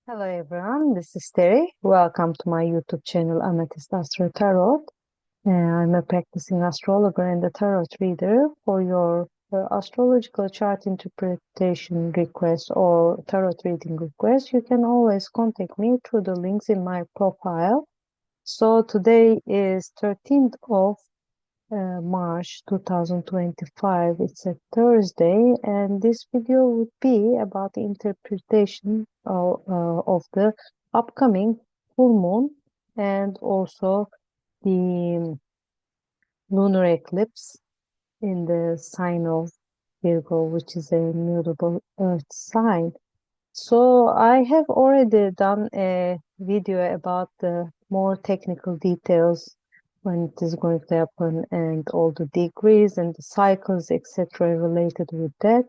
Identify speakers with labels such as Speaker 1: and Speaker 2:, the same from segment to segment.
Speaker 1: Hello everyone, this is Terry. Welcome to my YouTube channel Amethystastrotarot. I'm a practicing astrologer and a tarot reader. For your astrological chart interpretation request or tarot reading request, you can always contact me through the links in my profile. So today is 13th of March 2025. It's a Thursday, and this video would be about the interpretation of the upcoming full moon and also the lunar eclipse in the sign of Virgo, which is a mutable earth sign. So I have already done a video about the more technical details when it is going to happen and all the degrees and the cycles, etc. related with that.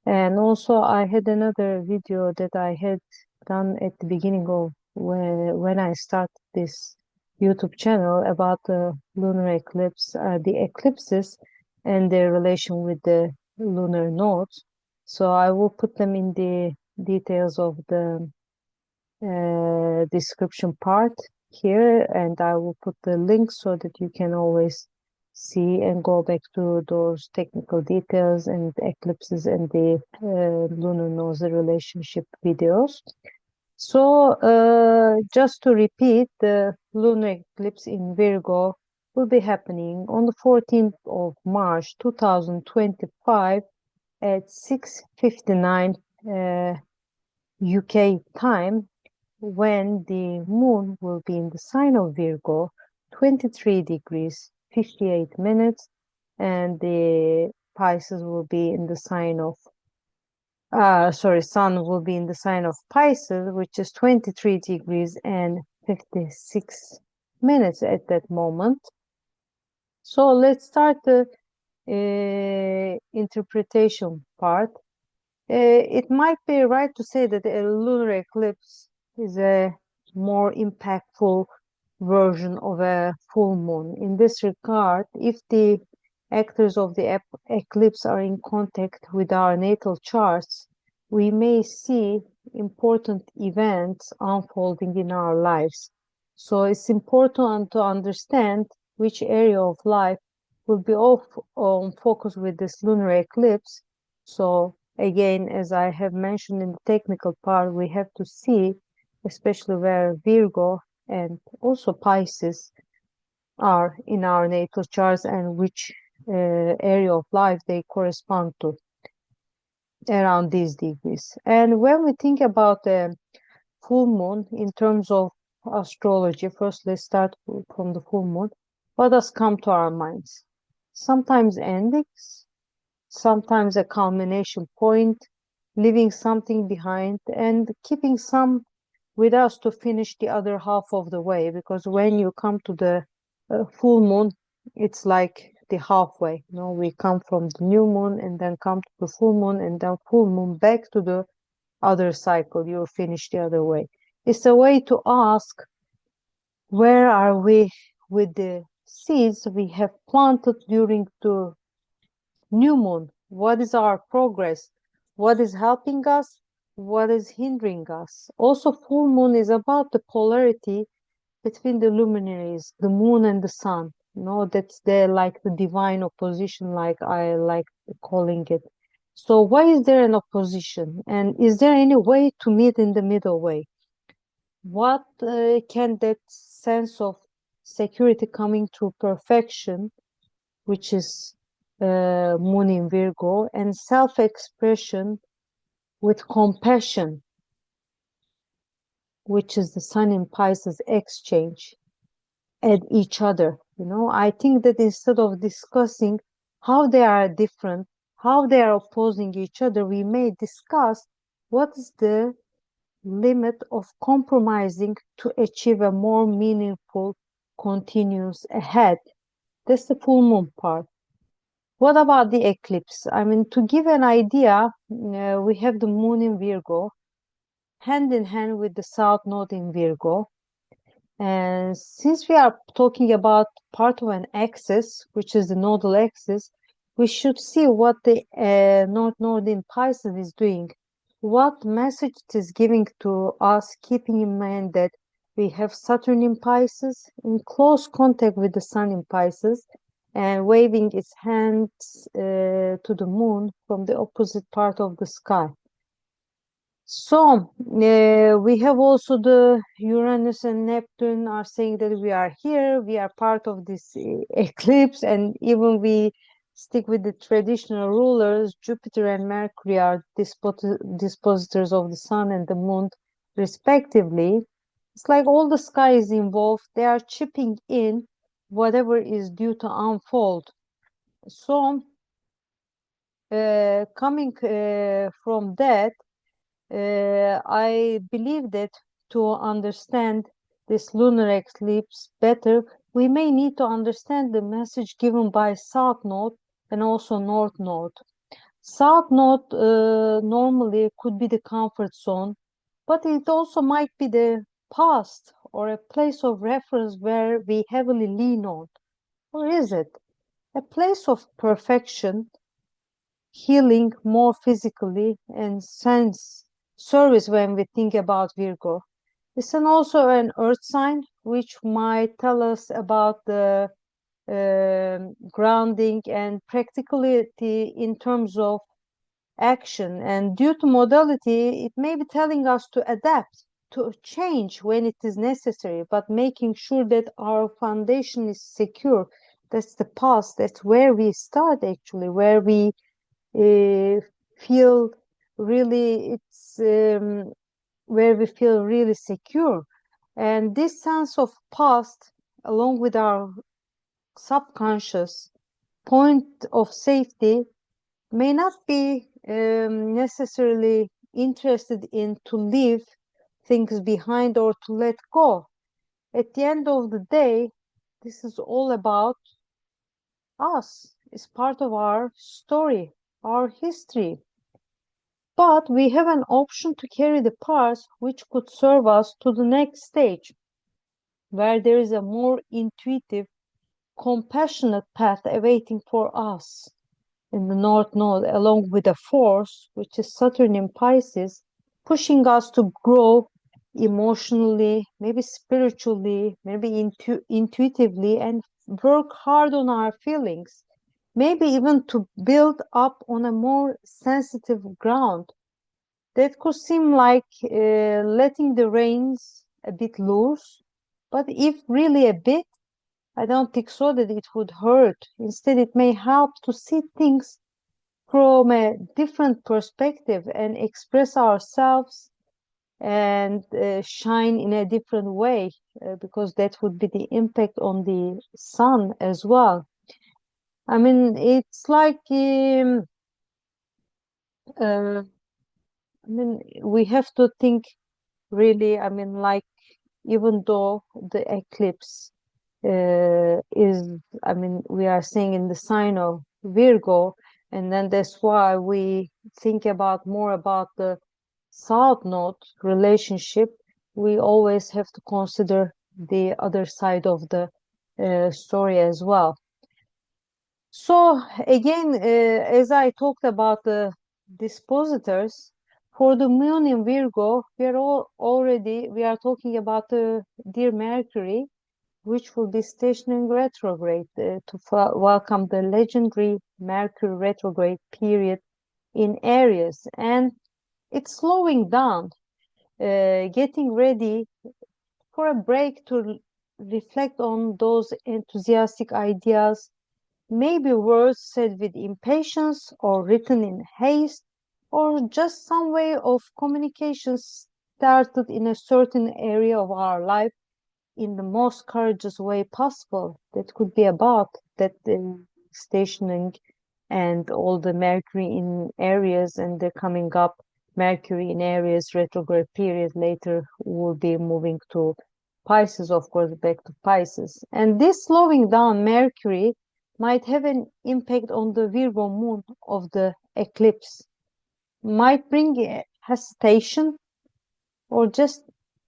Speaker 1: And also I had another video that I had done at the beginning of when I started this YouTube channel about the lunar eclipse, the eclipses and their relation with the lunar nodes. So I will put them in the details of the description part here, and I will put the link so that you can always see and go back to those technical details and eclipses and the lunar nodes relationship videos. So just to repeat, the lunar eclipse in Virgo will be happening on the 14th of March 2025 at 6:59 UK time, when the moon will be in the sign of Virgo, 23 degrees 58 minutes, and the Pisces will be in the sign of sun will be in the sign of Pisces, which is 23 degrees and 56 minutes at that moment. So let's start the interpretation part. It might be right to say that a lunar eclipse is a more impactful version of a full moon. In this regard, if the actors of the eclipse are in contact with our natal charts, we may see important events unfolding in our lives. So it's important to understand which area of life will be on focus with this lunar eclipse. So again, as I have mentioned in the technical part, we have to see, especially where Virgo and also Pisces are in our natal charts and which area of life they correspond to around these degrees. And when we think about the full moon in terms of astrology, first let's start from the full moon. What does come to our minds? Sometimes endings, sometimes a culmination point, leaving something behind and keeping some with us to finish the other half of the way, because when you come to the full moon, it's like the halfway. We come from the new moon and then come to the full moon and then full moon back to the other cycle. You finish the other way. It's a way to ask, where are we with the seeds we have planted during the new moon? What is our progress? What is helping us? What is hindering us? Also, full moon is about the polarity between the luminaries, the moon and the sun. That's like the divine opposition, like I like calling it. So why is there an opposition? And is there any way to meet in the middle way? What can that sense of security coming through perfection, which is moon in Virgo, and self-expression with compassion, which is the sun in Pisces, exchange at each other? I think that instead of discussing how they are different, how they are opposing each other, we may discuss what is the limit of compromising to achieve a more meaningful continuous ahead. That's the full moon part. What about the eclipse? I mean, to give an idea, we have the moon in Virgo, hand in hand with the south node in Virgo. And since we are talking about part of an axis, which is the nodal axis, we should see what the north node in Pisces is doing. what message it is giving to us, keeping in mind that we have Saturn in Pisces in close contact with the Sun in Pisces and waving its hands to the moon from the opposite part of the sky. So we have also the Uranus and Neptune are saying that we are here, we are part of this eclipse, and even we stick with the traditional rulers, Jupiter and Mercury are dispositors of the Sun and the Moon, respectively. It's like all the sky is involved, they are chipping in whatever is due to unfold. So, coming from that, I believe that to understand this lunar eclipse better, we may need to understand the message given by South Node and also North Node. South Node normally could be the comfort zone, but it also might be the past or a place of reference where we heavily lean on. Or is it a place of perfection, healing more physically and sense service when we think about Virgo? It's also an earth sign which might tell us about the grounding and practicality in terms of action. And due to modality, it may be telling us to adapt, to change when it is necessary, but making sure that our foundation is secure. That's the past. That's where we start, actually, where we feel really where we feel really secure. And this sense of past, along with our subconscious point of safety, may not be necessarily interested in to leave things behind or to let go. At the end of the day, this is all about us. It's part of our story, our history. But we have an option to carry the parts which could serve us to the next stage, where there is a more intuitive, compassionate path awaiting for us in the North Node, along with a force, which is Saturn in Pisces, pushing us to grow emotionally, maybe spiritually, maybe intuitively, and work hard on our feelings, maybe even to build up on a more sensitive ground. That could seem like letting the reins a bit loose, but if really a bit, I don't think so that it would hurt. Instead, it may help to see things from a different perspective and express ourselves and shine in a different way, because that would be the impact on the sun as well. I mean, it's like I mean, we have to think really, I mean, like, even though the eclipse is, I mean, we are saying in the sign of Virgo, and then that's why we think about more about the South Node relationship. We always have to consider the other side of the story as well. So again, as I talked about the dispositors, for the moon in Virgo, we are talking about the dear Mercury, which will be stationing retrograde to welcome the legendary Mercury retrograde period in Aries. And it's slowing down, getting ready for a break to reflect on those enthusiastic ideas, maybe words said with impatience or written in haste, or just some way of communication started in a certain area of our life in the most courageous way possible. That could be about that stationing and all the Mercury in Aries and the coming up Mercury in Aries retrograde period later will be moving to Pisces, of course, back to Pisces. And this slowing down Mercury might have an impact on the Virgo moon of the eclipse, might bring hesitation or just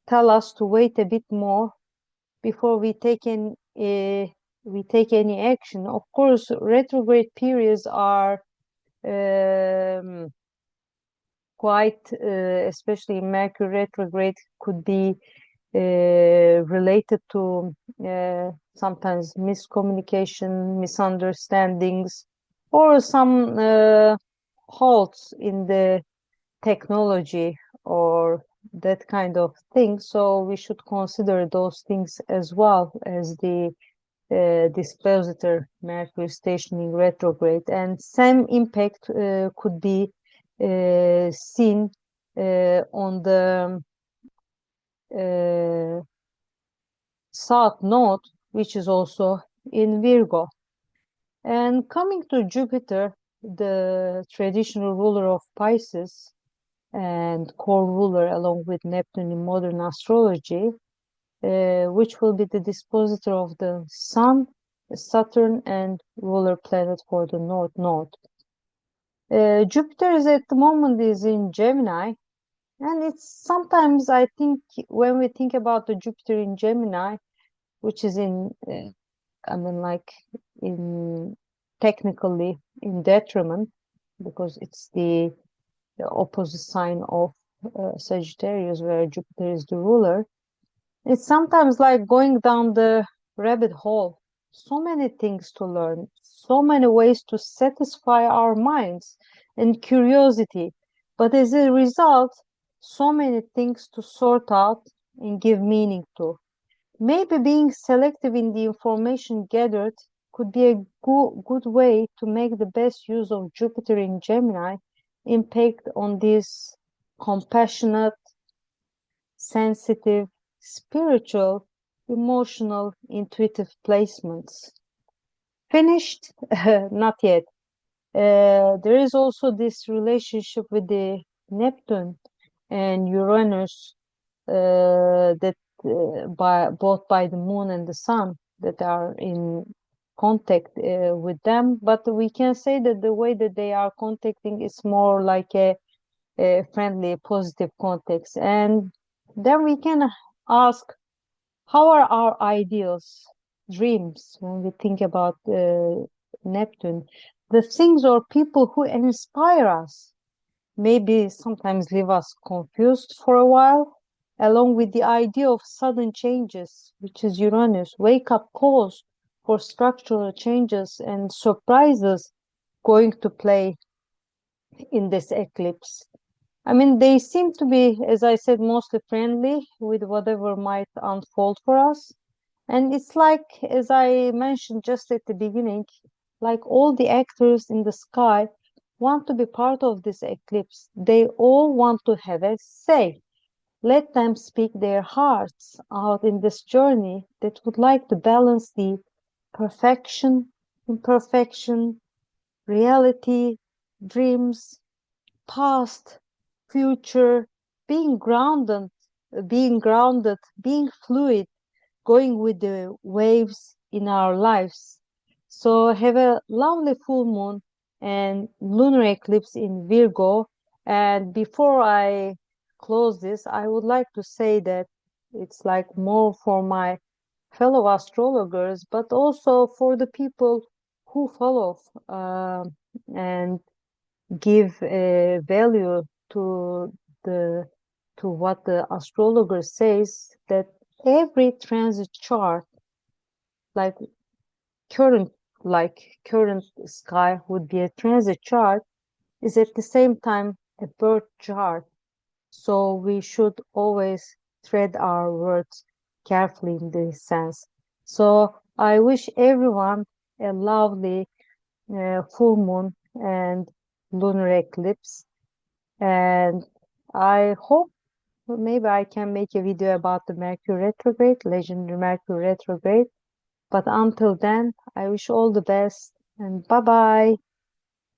Speaker 1: tell us to wait a bit more before we take any action. Of course, retrograde periods are quite, especially in Mercury retrograde, could be related to sometimes miscommunication, misunderstandings, or some halts in the technology or that kind of thing. So we should consider those things as well as the dispositor Mercury stationing retrograde. And same impact could be seen on the south node, which is also in Virgo. And coming to Jupiter, the traditional ruler of Pisces and core ruler along with Neptune in modern astrology, which will be the dispositor of the Sun, Saturn, and ruler planet for the North Node. Jupiter is at the moment is in Gemini, and it's sometimes I think when we think about the Jupiter in Gemini, which is in, I mean, like in technically in detriment because it's the opposite sign of Sagittarius, where Jupiter is the ruler. It's sometimes like going down the rabbit hole. So many things to learn, so many ways to satisfy our minds and curiosity. But as a result, so many things to sort out and give meaning to. Maybe being selective in the information gathered could be a good way to make the best use of Jupiter in Gemini impact on these compassionate, sensitive, spiritual, emotional, intuitive placements. Finished? Not yet. There is also this relationship with the Neptune and Uranus that both by the moon and the sun that are in contact with them, but we can say that the way that they are contacting is more like a friendly, positive context. And then we can ask, how are our ideals, dreams, when we think about Neptune, the things or people who inspire us, maybe sometimes leave us confused for a while, along with the idea of sudden changes, which is Uranus, wake up calls for structural changes and surprises going to play in this eclipse. I mean, they seem to be, as I said, mostly friendly with whatever might unfold for us. And it's like, as I mentioned just at the beginning, like all the actors in the sky want to be part of this eclipse. They all want to have a say. Let them speak their hearts out in this journey that would like to balance the perfection, imperfection, reality, dreams, past, future, being grounded, being fluid, going with the waves in our lives. So have a lovely full moon and lunar eclipse in Virgo. And before I close this, I would like to say that it's like more for my fellow astrologers, but also for the people who follow and give value to the to what the astrologer says, that every transit chart, like current current sky would be a transit chart, is at the same time a birth chart. So we should always tread our words carefully in this sense. So I wish everyone a lovely full moon and lunar eclipse. And I hope maybe I can make a video about the Mercury retrograde, legendary Mercury retrograde. But until then, I wish all the best and bye bye.